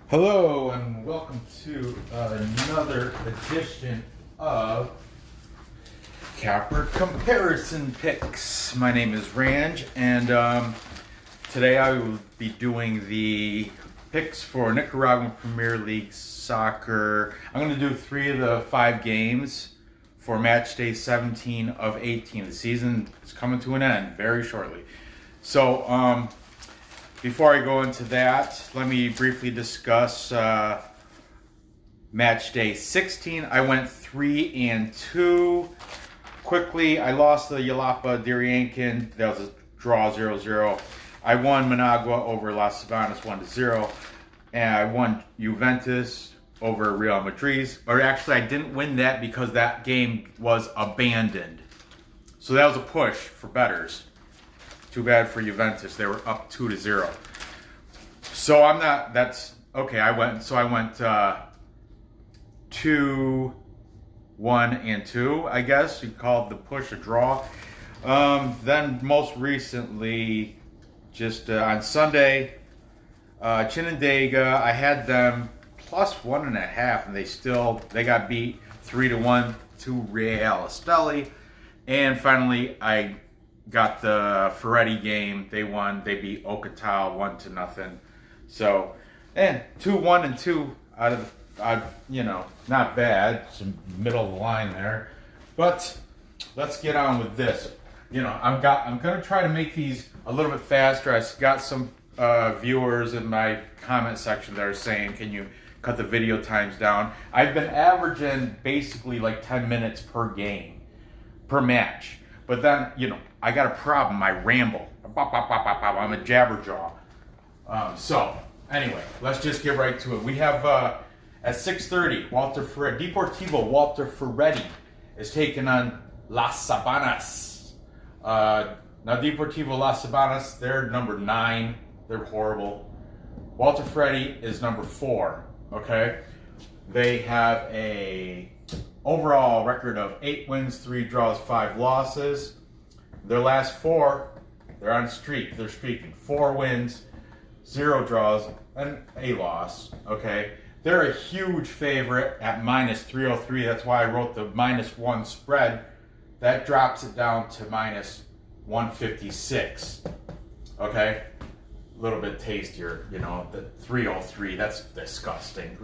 Hello and welcome to another edition of Capper Comparison Picks. My name is Ranj, and today I will be doing the picks for Nicaraguan Premier League soccer. I'm going to do 3 of the 5 games for Matchday 17 of 18. The season is coming to an end very shortly. So, before I go into that, let me briefly discuss match day 16. I went 3-2. Quickly, I lost the Yalapa Diriankin. That was a draw 0-0. I won Managua over Las Sabanas 1-0. And I won Juventus over Real Madriz. Or actually, I didn't win that because that game was abandoned. So that was a push for bettors. Too bad for Juventus. They were up 2-0. So I'm not. That's okay. I went 2-1-2. I guess you called the push a draw. Then most recently, just on Sunday, Chinandega. I had them plus 1.5, and they got beat 3-1 to Real Esteli. And finally, I got the Ferretti game. They won. They beat Ocotal 1-0. So, and 2-1-2 out of not bad. It's middle of the line there. But let's get on with this. I'm gonna try to make these a little bit faster. I got some viewers in my comment section that are saying, "Can you cut the video times down?" I've been averaging basically like 10 minutes per game, per match. But then, I got a problem. I ramble. I'm a jabberjaw. So, anyway, let's just get right to it. We have, at 6:30, Deportivo Walter Ferretti is taking on Las Sabanas. Now, Deportivo Las Sabanas, they're number 9. They're horrible. Walter Ferretti is number 4, okay? They have a overall record of 8 wins, 3 draws, 5 losses. Their last 4, they're on streak. They're streaking 4 wins, 0 draws, and a loss. Okay, they're a huge favorite at minus 303. That's why I wrote the -1 spread. That drops it down to minus 156. Okay, a little bit tastier. The 303. That's disgusting.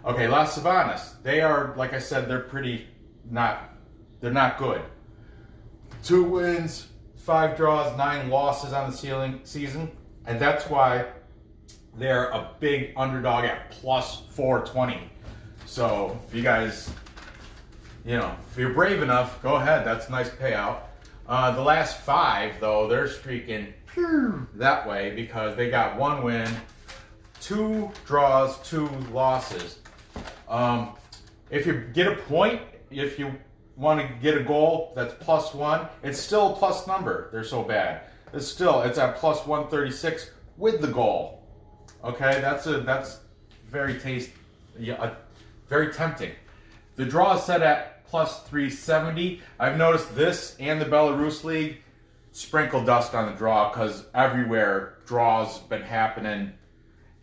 Okay, Las Sabanas, they are, like I said, they're they're not good. 2 wins, 5 draws, 9 losses on the season, and that's why they're a big underdog at plus 420. So if you guys, if you're brave enough, go ahead. That's a nice payout. The last 5, though, they're streaking that way because they got 1 win, 2 draws, 2 losses. If you get a point, if you want to get a goal that's +1, it's still a plus number. They're so bad. It's at plus 136 with the goal. Okay, that's very very tempting. The draw is set at plus 370. I've noticed this and the Belarus League sprinkle dust on the draw because everywhere draws been happening.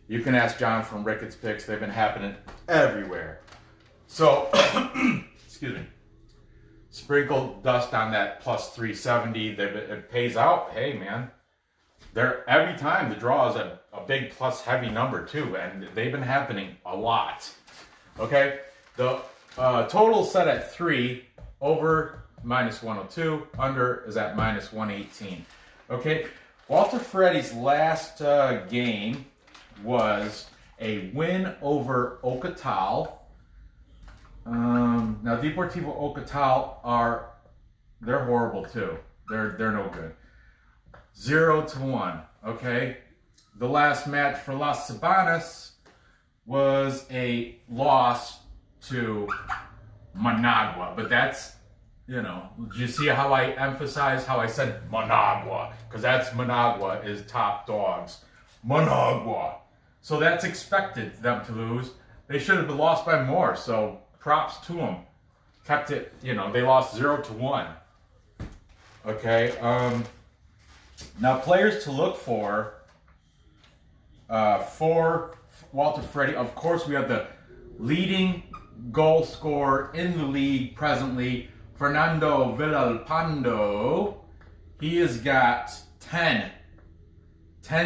You can ask John from Ricketts Picks. They've been happening everywhere. So, excuse me. Sprinkle dust on that plus 370. It pays out. Hey, man. Every time the draw is a big plus heavy number, too. And they've been happening a lot. Okay? The total set at 3. Over minus 102. Under is at minus 118. Okay? Walter Ferretti's last game was a win over Ocotal. Now Deportivo Ocotal they're horrible too. They're no good. 0-1. Okay. The last match for Las Sabanas was a loss to Managua, but that's did you see how I emphasized how I said Managua? Because Managua is top dogs. Managua. So that's expected them to lose. They should have been lost by more, so props to them. Kept it, they lost 0-1. Okay, now players to look for Walter Ferretti. Of course, we have the leading goal scorer in the league presently, Fernando Villalpando. He has got 10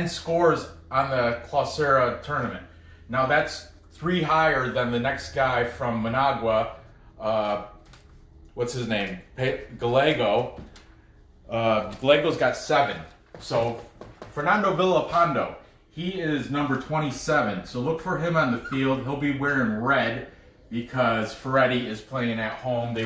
scores on the Clausura tournament. Now that's 3 higher than the next guy from Managua. What's his name? Gallego. Gallego's got 7. So Fernando Villalpando, he is number 27. So look for him on the field. He'll be wearing red because Ferretti is playing at home. They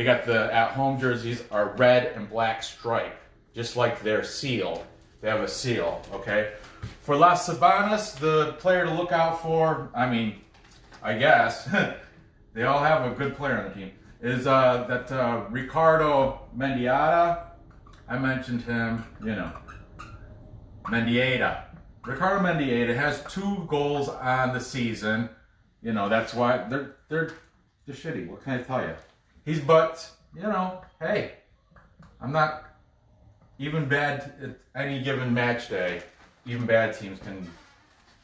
got the at-home jerseys are red and black stripe, just like their seal. They have a seal, okay? For Las Sabanas, the player to look out for, I guess, they all have a good player on the team, is that Ricardo Mendieta. I mentioned him, Mendieta. Ricardo Mendieta has 2 goals on the season. That's why they're shitty. What can I tell you? Hey, I'm not even bad at any given match day. Even bad teams can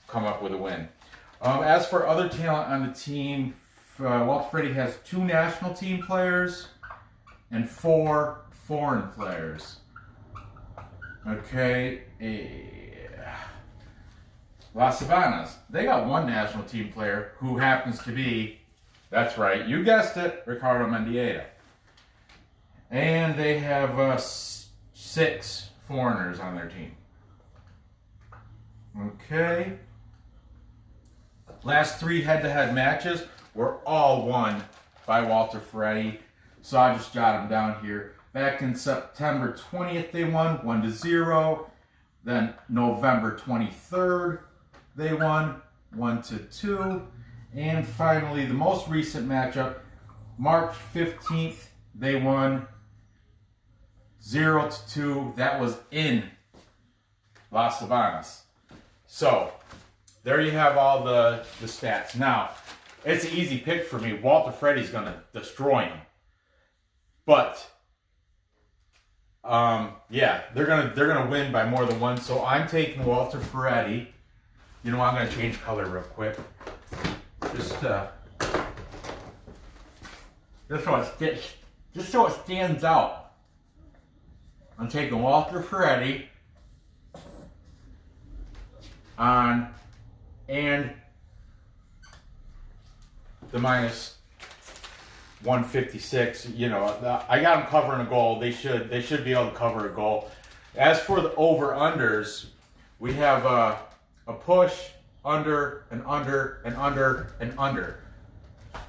come up with a win. As for other talent on the team, Walter Ferretti has 2 national team players and 4 foreign players. Okay, Las Sabanas, they got 1 national team player who happens to be, that's right, you guessed it, Ricardo Mendieta. And they have 6 foreigners on their team. Okay. Last 3 head-to-head matches were all won by Walter Ferretti. So I just jotted them down here. Back in September 20th, they won 1-0. Then November 23rd, they won 1-2. And finally, the most recent matchup, March 15th, they won 0-2. That was in Las Sabanas. So, there you have all the stats. Now, it's an easy pick for me. Walter Ferretti's going to destroy him. But, yeah, they're gonna win by more than 1. So I'm taking Walter Ferretti. I'm going to change color real quick. Just so it stands out. I'm taking Walter Ferretti on and the minus 156. I got them covering a goal. They should be able to cover a goal. As for the over-unders, we have a push, under, and under, and under, and under.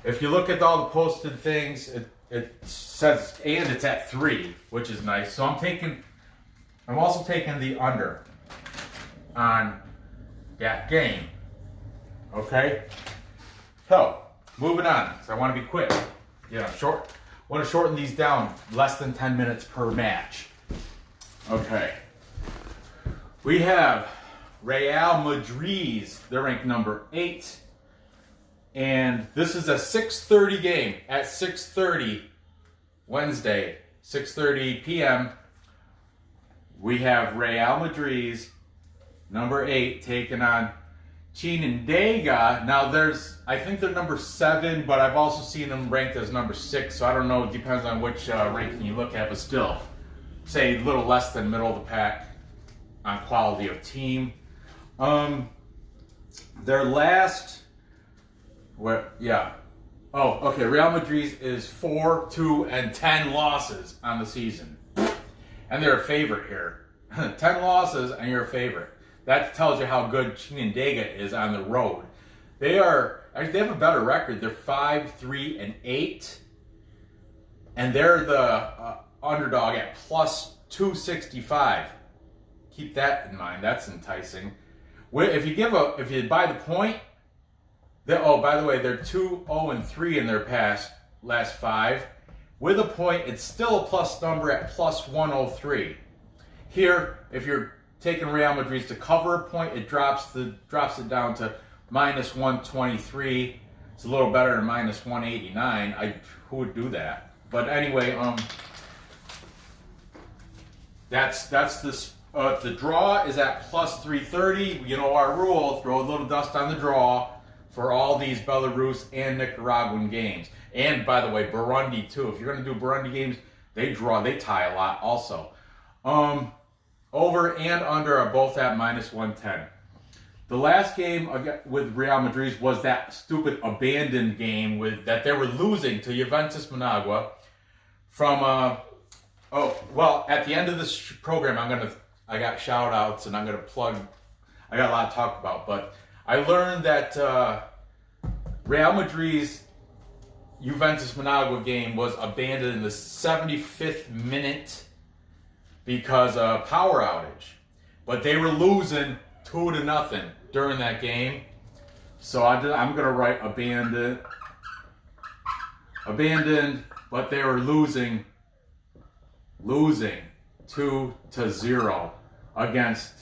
If you look at all the posted things, it says, and it's at 3, which is nice. So I'm also taking the under on that game. Okay? So, moving on, because I want to be quick. I want to shorten these down, less than 10 minutes per match. Okay. We have Real Madriz. They're ranked number 8. And this is a 6:30 game at 6:30 Wednesday, 6:30 p.m. We have Real Madriz, number 8, taking on Chinandega. Now I think they're number 7, but I've also seen them ranked as number 6, so I don't know, it depends on which ranking you look at, but still, say a little less than middle of the pack on quality of team. Their last, Real Madriz is 4-2-10 losses on the season. And they're a favorite here. 10 losses and you're a favorite. That tells you how good Chinandega is on the road. They have a better record. They're 5-3-8. And they're the underdog at plus 265. Keep that in mind. That's enticing. If you buy the point, by the way, they're 2-0-3 in their last 5. With a point, it's still a plus number at plus 103. Here, if you're taking Real Madrid to cover a point, it drops it down to minus 123. It's a little better than minus 189. Who would do that? But anyway, that's The draw is at plus 330. You know our rule, throw a little dust on the draw for all these Belarus and Nicaraguan games. And by the way, Burundi too. If you're going to do Burundi games, they tie a lot also. Over and under are both at minus 110. The last game with Real Madriz was that stupid abandoned game that they were losing to Juventus Managua from at the end of this program I got shout outs and I'm gonna plug. I got a lot to talk about, but I learned that Real Madrid's Juventus Managua game was abandoned in the 75th minute because of power outage. But they were losing 2-0 during that game. So I'm going to write abandoned, but they were losing 2-0 against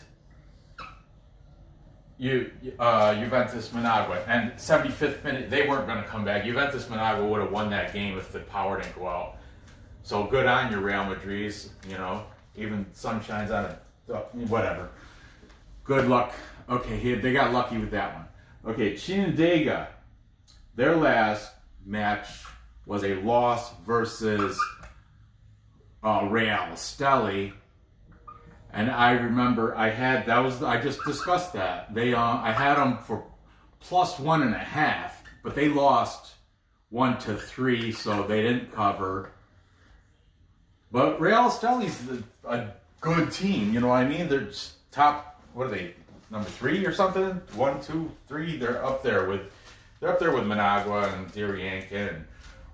Juventus Managua. And 75th minute, they weren't going to come back. Juventus Managua would have won that game if the power didn't go out. So good on you, Real Madriz. Even sun shines on it. Whatever. Good luck. Okay, they got lucky with that one. Okay, Chinandega, their last match was a loss versus Real Esteli. And I remember I just discussed that. I had them for plus 1.5, but they lost 1-3, so they didn't cover. But Real Esteli's a good team, you know what I mean? They're top, what are they, number 3 or something? 1, 2, 3. They're up there with Managua and Dirianka, and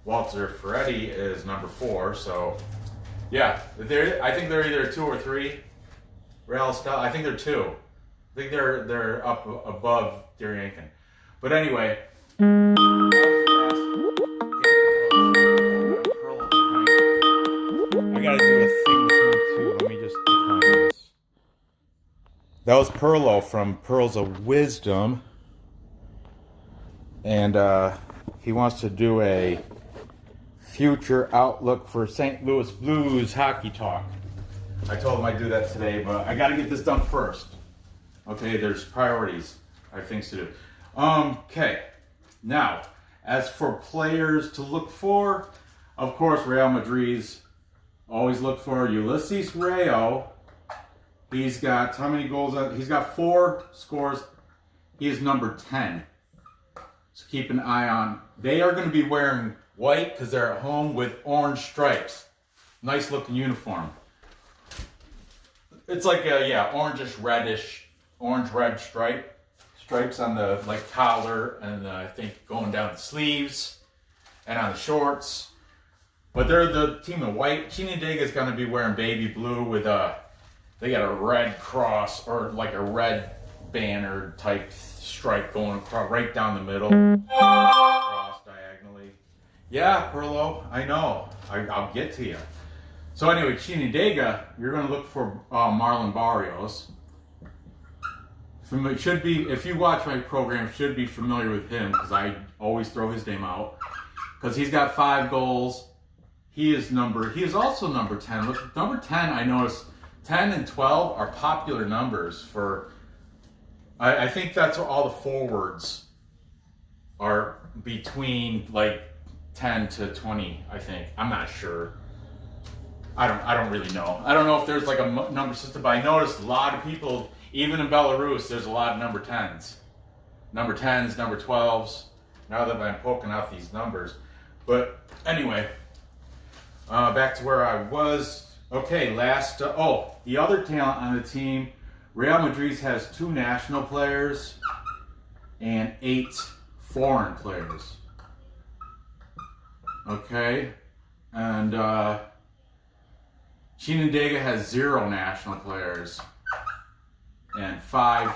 Walter Ferretti is number 4. So yeah, I think they're either 2 or 3. Real Esteli, I think they're 2. I think they're up above Dirianka. But anyway. I gotta do a thing with him too. Let me just define this. That was Perlo from Pearls of Wisdom. And he wants to do a future outlook for St. Louis Blues hockey talk. I told him I'd do that today, but I gotta get this done first. Okay, there's priorities. I have things to do. Okay, now, as for players to look for, of course, Real Madrid's always look for Ulises Rayo. He's got how many goals? He's got 4 scores. He is number 10. So keep an eye on. They are going to be wearing white because they're at home with orange stripes. Nice looking uniform. It's like a orangish reddish, orange-red stripes on the collar and I think going down the sleeves and on the shorts. But they're the team in white. Chinandega is going to be wearing baby blue with they got a red cross or like a red banner type stripe going across right down the middle, cross diagonally. Yeah, Perlo, I know. I'll get to you. So anyway, Chinandega, you're going to look for Marlon Barrios. If you watch my program, should be familiar with him because I always throw his name out because he's got 5 goals. He is also number 10. Look, number 10, I noticed 10 and 12 are popular numbers for. I think that's all the forwards are between 10 to 20. I think I'm not sure. I don't really know. I don't know if there's a number system, but I noticed a lot of people, even in Belarus, there's a lot of number 10s, number 12s. Now that I'm poking out these numbers, but anyway, back to where I was. Okay, the other talent on the team, Real Madrid has 2 national players and 8 foreign players. Okay, and Chinandega has 0 national players and 5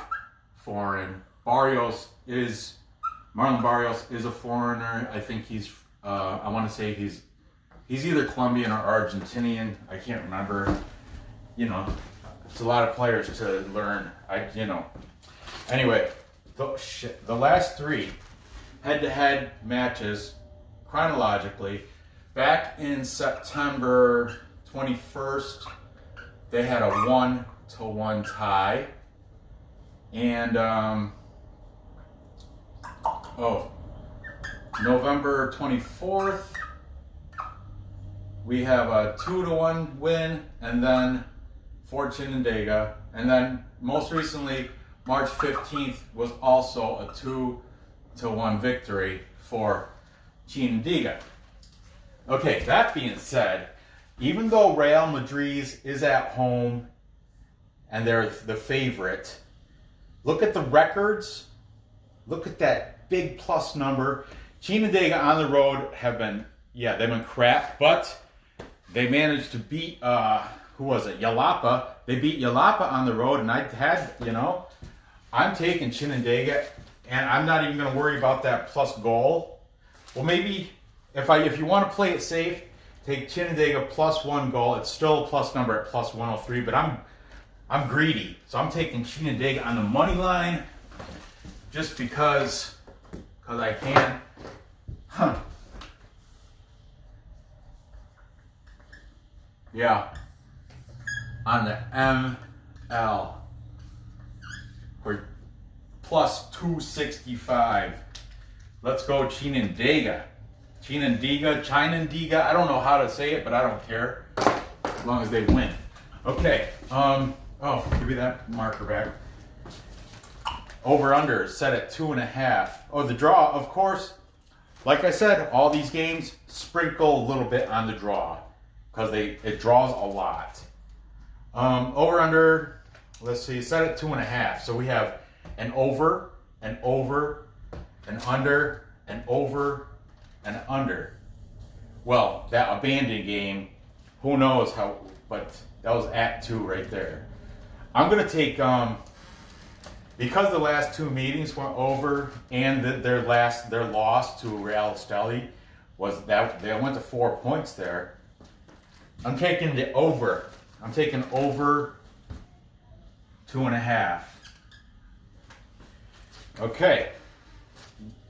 foreign. Marlon Barrios is a foreigner. I think he's, I want to say he's either Colombian or Argentinian. I can't remember. It's a lot of players to learn. Anyway, the last 3 head-to-head matches chronologically, back in September 21st, they had a 2-1 tie. And November 24th, we have a 2-1 win, and then for Chinandega. And then most recently, March 15th was also a 2-1 victory for Chinandega. Okay, that being said, even though Real Madriz is at home and they're the favorite, look at the records. Look at that big plus number. Chinandega on the road have been, they've been crap, but they managed to beat, who was it? Yalapa. They beat Yalapa on the road, and I had, I'm taking Chinandega, and I'm not even going to worry about that plus goal. Well, maybe if you want to play it safe, take Chinandega plus 1 goal. It's still a plus number at plus 103, but I'm greedy, so I'm taking Chinandega on the money line just because I can. Yeah. On the ML, we're plus 265. Let's go Chinandega. Chinandega. I don't know how to say it, but I don't care as long as they win. Okay. Give me that marker back. Over under set at 2.5. Oh, the draw, of course. Like I said, all these games sprinkle a little bit on the draw because it draws a lot. Over under, let's see, set at 2.5. So we have an over, an over, an under, an over, an under. Well, that abandoned game, who knows how, but that was at 2 right there. I'm gonna take because the last 2 meetings went over, and their loss to Real Esteli was that they went to 4 points there. I'm taking the over. I'm taking over 2.5. Okay.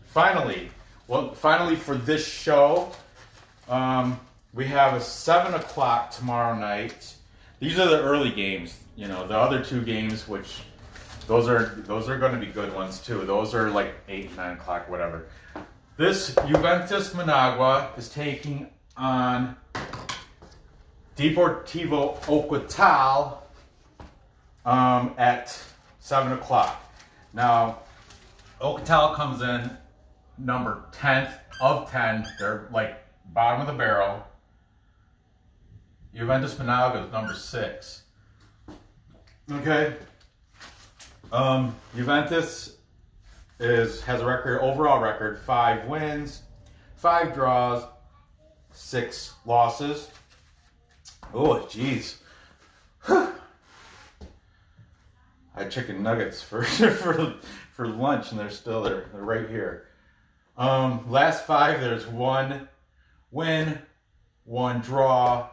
Finally for this show, we have a 7 o'clock tomorrow night. These are the early games. The other 2 games, which those are going to be good ones too. Those are like 8, 9 o'clock, whatever. This Juventus Managua is taking on Deportivo Ocotal at 7 o'clock. Now, Ocotal comes in number 10th of 10. They're like bottom of the barrel. Juventus Managua is number 6. Okay. Juventus has a overall record 5 wins, 5 draws, 6 losses. Oh, jeez. I had chicken nuggets for lunch, and they're right here. Last 5, there's 1 win, 1 draw.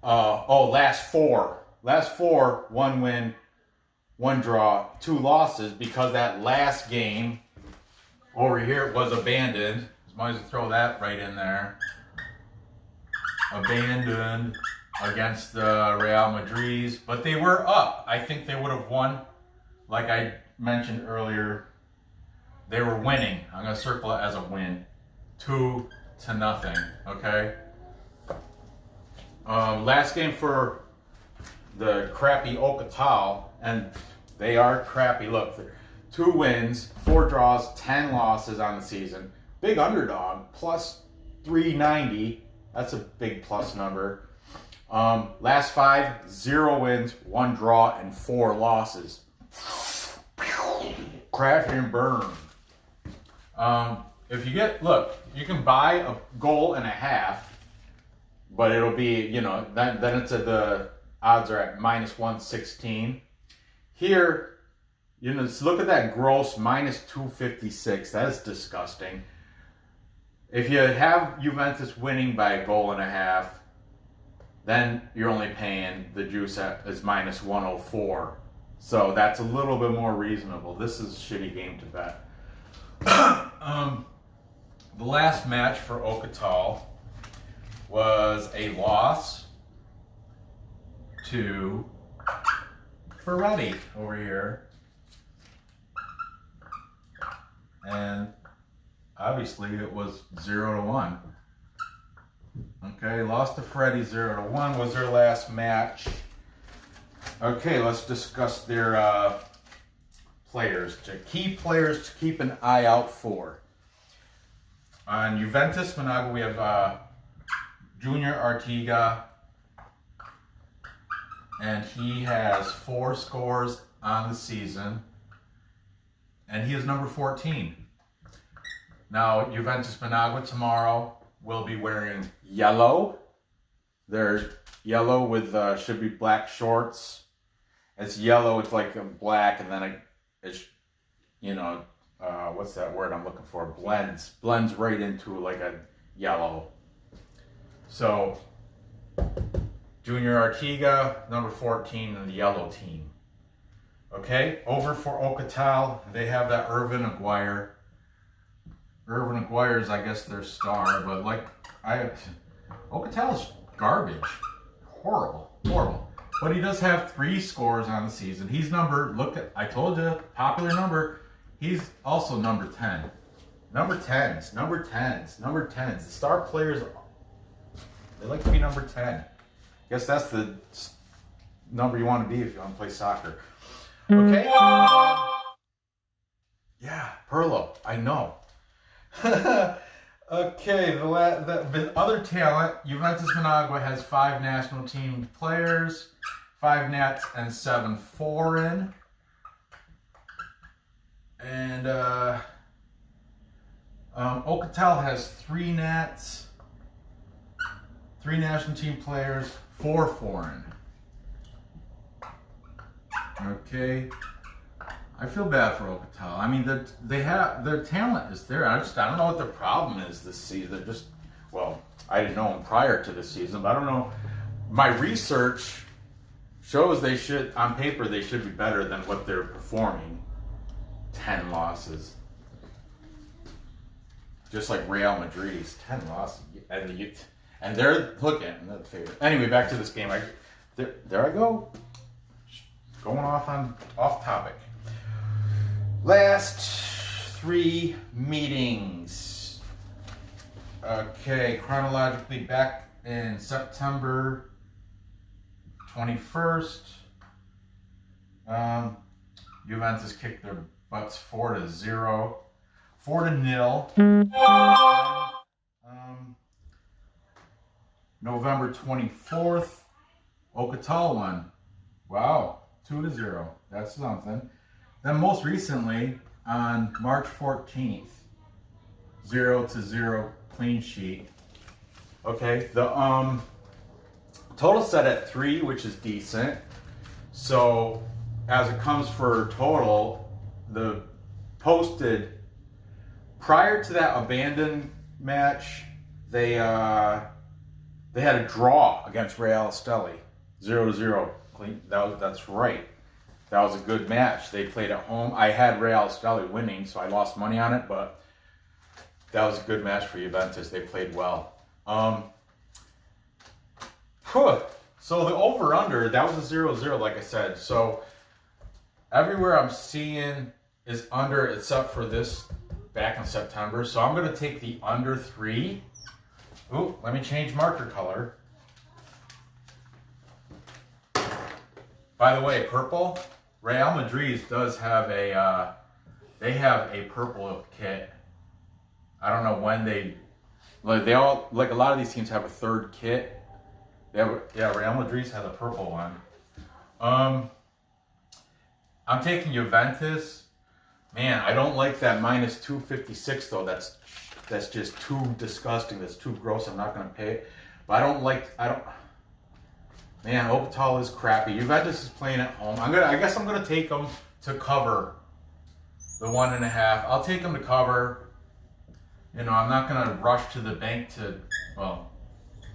Last 4, 1 win, 1 draw, 2 losses, because that last game over here was abandoned. Might as well throw that right in there. Abandoned against the Real Madriz, but they were up. I think they would have won. Like I mentioned earlier, they were winning. I'm going to circle it as a win. 2-0, okay? Last game for the crappy Ocotal, and they are crappy. Look, 2 wins, 4 draws, 10 losses on the season. Big underdog, plus 390. That's a big plus number. Last 5, 0 wins, 1 draw, and 4 losses. Crash and burn. If you you can buy a goal and a half, but it'll be, then it's the odds are at minus 116. Here, look at that gross minus 256. That is disgusting. If you have Juventus winning by a goal and a half, then you're only paying the juice as minus 104. So that's a little bit more reasonable. This is a shitty game to bet. The last match for Ocotal was a loss to Ferretti over here. And obviously it was 0-1. Okay, lost to Ferretti 0-1 was their last match. Okay, let's discuss their players. Key players to keep an eye out for. On Juventus Managua, we have Junior Artiga, and he has 4 scores on the season, and he is number 14. Now, Juventus Managua tomorrow will be wearing yellow. They're yellow with should be black shorts. It's yellow. It's like a black, and then it's what's that word I'm looking for? Blends right into like a yellow. So Junior Artiga, number 14 in the yellow team. Okay, over for Ocotal, they have that Irvin Aguirre. Irvin Aguirre is, I guess, their star, but Ocotal's garbage. Horrible. But he does have 3 scores on the season. He's I told you, popular number. He's also number 10. Number 10s. The star players, they like to be number 10. I guess that's the number you want to be if you want to play soccer. Okay? Yeah, Perlo, I know. Okay, the other talent, Juventus Managua has 5 national team players, 5 nats and 7 foreign. And Ocotal has 3 nats, 3 national team players, 4 foreign. Okay. I feel bad for Ocotal. I mean, their talent is there. I don't know what their problem is this season. I didn't know them prior to this season, but I don't know. My research shows on paper, they should be better than what they're performing. 10 losses. Just like Real Madriz, 10 losses. And they're looking, they're the favorite. Anyway, back to this game. There I go. Going off topic. Last 3 meetings. Okay, chronologically back in September 21st. Juventus kicked their butts 4-0. 4-0. November 24th, Ocotal won. Wow, 2-0. That's something. Then most recently, on March 14th, 0-0 clean sheet. Okay, the total set at 3, which is decent. So as it comes for total, the posted prior to that abandoned match, they had a draw against Real Esteli, 0-0 clean. That's right. That was a good match. They played at home. I had Real Esteli winning, so I lost money on it, but that was a good match for Juventus. They played well. So the over-under, that was a 0-0, like I said. So everywhere I'm seeing is under, except for this back in September. So I'm going to take the under 3. Ooh, let me change marker color. By the way, purple. Real Madriz does have they have a purple kit. I don't know when they all, like a lot of these teams have a third kit. Real Madriz has a purple one. I'm taking Juventus. Man, I don't like that minus 256 though. That's just too disgusting. That's too gross. I'm not going to pay it. But Man, Ocotal is crappy. Juventus is playing at home. I guess I'm gonna take them to cover the 1.5. I'll take them to cover. I'm not gonna rush to the bank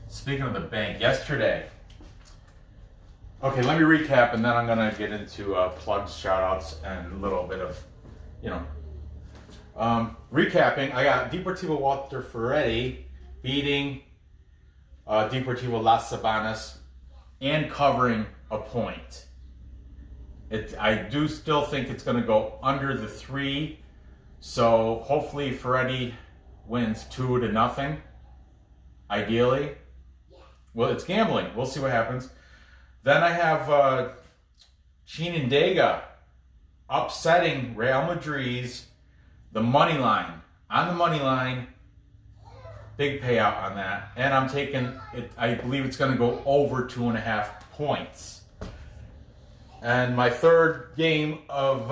speaking of the bank, yesterday. Okay, let me recap, and then I'm gonna get into plugs, shout-outs, and a little bit of, recapping. I got Deportivo Walter Ferretti beating Deportivo Las Sabanas and covering a point. I do still think it's going to go under the 3. So hopefully Ferretti wins 2-0. Ideally. Well, it's gambling. We'll see what happens. Then I have Chinandega upsetting Real Madriz, the money line. On the money line, big payout on that. And I'm taking it, I believe it's going to go over 2.5 points. And my third game of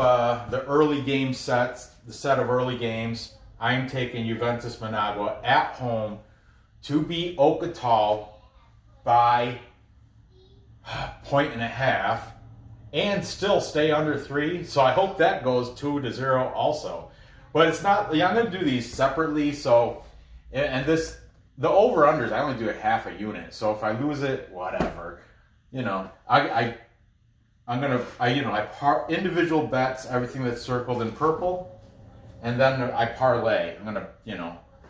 the early game sets, the set of early games, I'm taking Juventus Managua at home to beat Ocotal by 1.5 and still stay under 3. So I hope that goes 2-0 also. But it's not, I'm going to do these separately. So, and this, the over-unders, I only do a half a unit. So if I lose it, whatever. You know, I individual bets, everything that's circled in purple, and then I parlay. I'm gonna,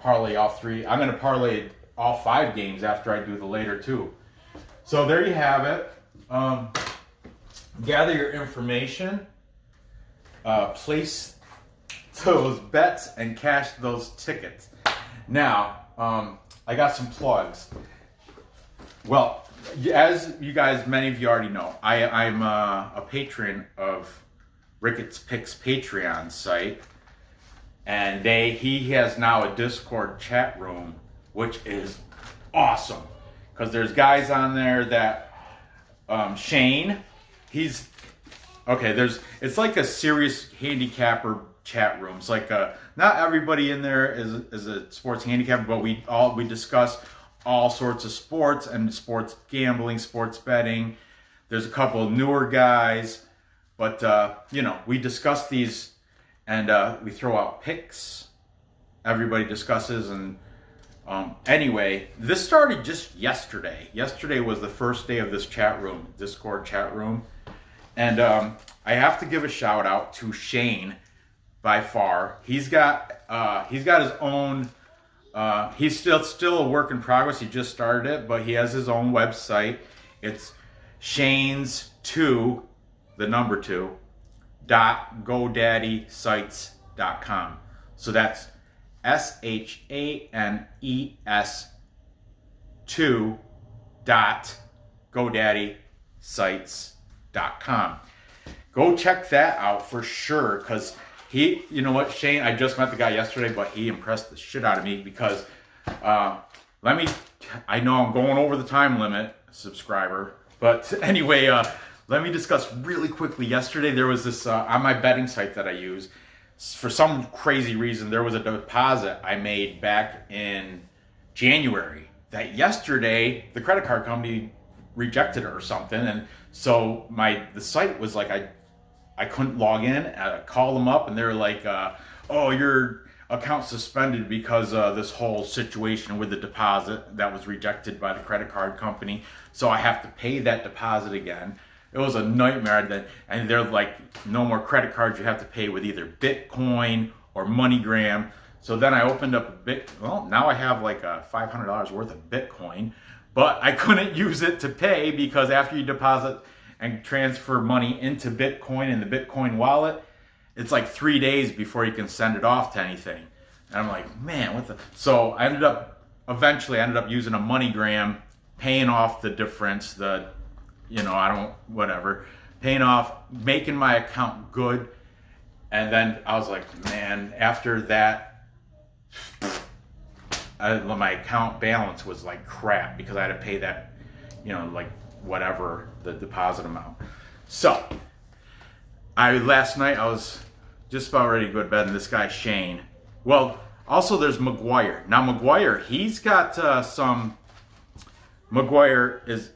parlay all 3. I'm gonna parlay all 5 games after I do the later 2. So there you have it. Gather your information, place those bets, and cash those tickets. Now, I got some plugs. Well, as you guys, many of you already know, I'm a patron of Ricketts Picks Patreon site, and he has now a Discord chat room, which is awesome because there's guys on there that Shane, it's like a serious handicapper chat room. It's like not everybody in there is a sports handicapper, but we discuss all sorts of sports and sports gambling, sports betting. There's a couple of newer guys, but we discuss these and we throw out picks. Everybody discusses, and anyway, this started just yesterday. Yesterday was the first day of this chat room, Discord chat room, and I have to give a shout out to Shane. By far, he's got his own. He's still a work in progress. He just started it, but he has his own website. It's Shane's 2, the number 2, .godaddysites.com. So that's SHANES 2 .godaddysites.com. Go check that out for sure, because you know what, Shane, I just met the guy yesterday, but he impressed the shit out of me because, I know I'm going over the time limit, subscriber, but anyway, let me discuss really quickly. Yesterday, there was this, on my betting site that I use, for some crazy reason, there was a deposit I made back in January that yesterday, the credit card company rejected it or something, and so the site was like, I couldn't log in. I called them up, and they're like, "Oh, your account's suspended because this whole situation with the deposit that was rejected by the credit card company. So I have to pay that deposit again." It was a nightmare. And they're like, "No more credit cards. You have to pay with either Bitcoin or MoneyGram." So then I opened up now I have like $500 worth of Bitcoin, but I couldn't use it to pay because after you deposit and transfer money into Bitcoin in the Bitcoin wallet, it's like 3 days before you can send it off to anything. And I'm like, man, so I eventually ended up using a MoneyGram, paying off the difference, paying off, making my account good. And then I was like, man, after that, my account balance was like crap because I had to pay that, whatever the deposit amount. So last night I was just about ready to go to bed, and this guy Shane. Well, also there's McGuire. Now McGuire, he's got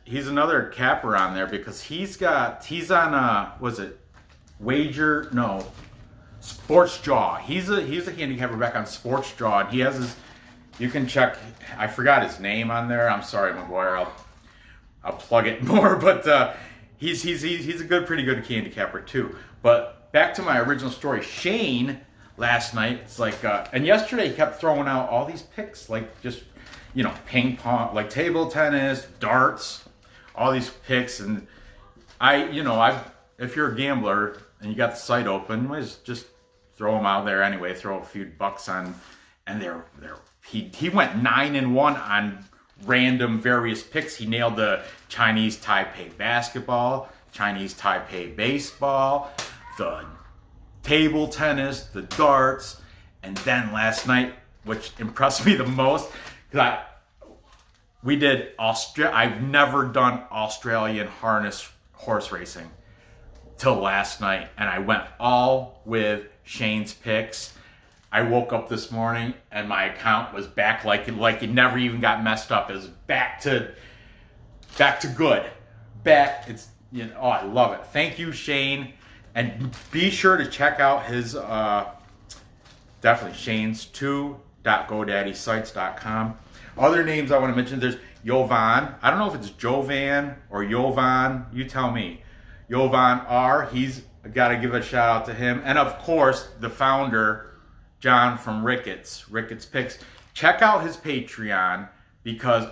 he's another capper on there because he's on Sports Jaw. He's a handicapper back on Sports Jaw, and he has you can check. I forgot his name on there. I'm sorry, McGuire. I'll plug it more, but he's a pretty good handicapper too. But back to my original story, Shane last night. It's like, and yesterday he kept throwing out all these picks, like just ping pong, like table tennis, darts, all these picks, and if you're a gambler and you got the site open, you might just throw them out there anyway. Throw a few bucks on, and he went 9-1 on random various picks. He nailed the Chinese Taipei basketball, Chinese Taipei baseball, the table tennis, the darts, and then last night, which impressed me the most, because we did I've never done Australian harness horse racing till last night, and I went all with Shane's picks. I woke up this morning and my account was back like it never even got messed up. It was back to good. It's oh, I love it. Thank you, Shane, and be sure to check out his definitely Shane's 2.godaddysite.com. Other names I want to mention, there's Jovan. I don't know if it's Jovan or Jovan. You tell me. Jovan R. He's got to give a shout out to him. And of course, the founder, John from Ricketts Picks. Check out his Patreon, because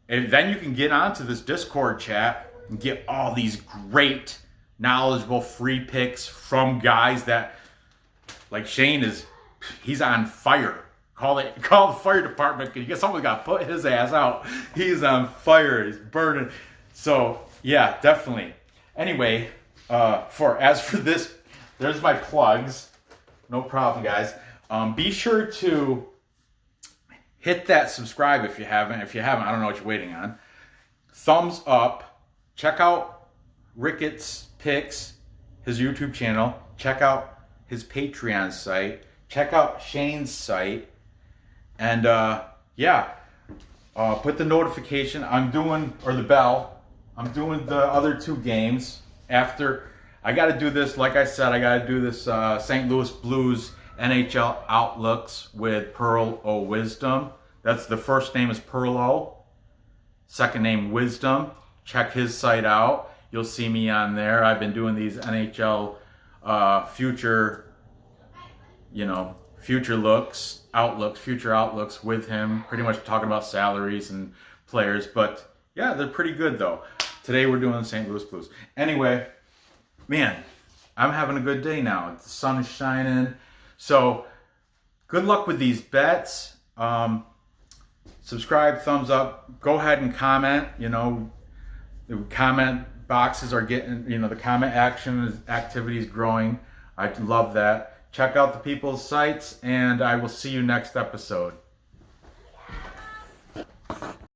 then you can get onto this Discord chat and get all these great, knowledgeable free picks from guys that, like Shane he's on fire. Call the fire department, because someone's got to put his ass out. He's on fire. He's burning. So yeah, definitely. Anyway, as for this, there's my plugs. No problem, guys. Be sure to hit that subscribe if you haven't. If you haven't, I don't know what you're waiting on. Thumbs up. Check out Ricketts Picks, his YouTube channel. Check out his Patreon site. Check out Shane's site. And put the notification. The bell. I'm doing the other 2 games after. I got to do this. Like I said, I got to do this St. Louis Blues NHL outlooks with Pearl O Wisdom. That's the first name is Pearl O, second name Wisdom. Check his site out. You'll see me on there. I've been doing these NHL future outlooks with him, pretty much talking about salaries and players. But yeah, they're pretty good though. Today we're doing the St. Louis Blues. Anyway, man, I'm having a good day now. The sun is shining. So good luck with these bets. Subscribe, thumbs up. Go ahead and comment. The comment boxes are getting, the comment activity is growing. I love that. Check out the people's sites, and I will see you next episode.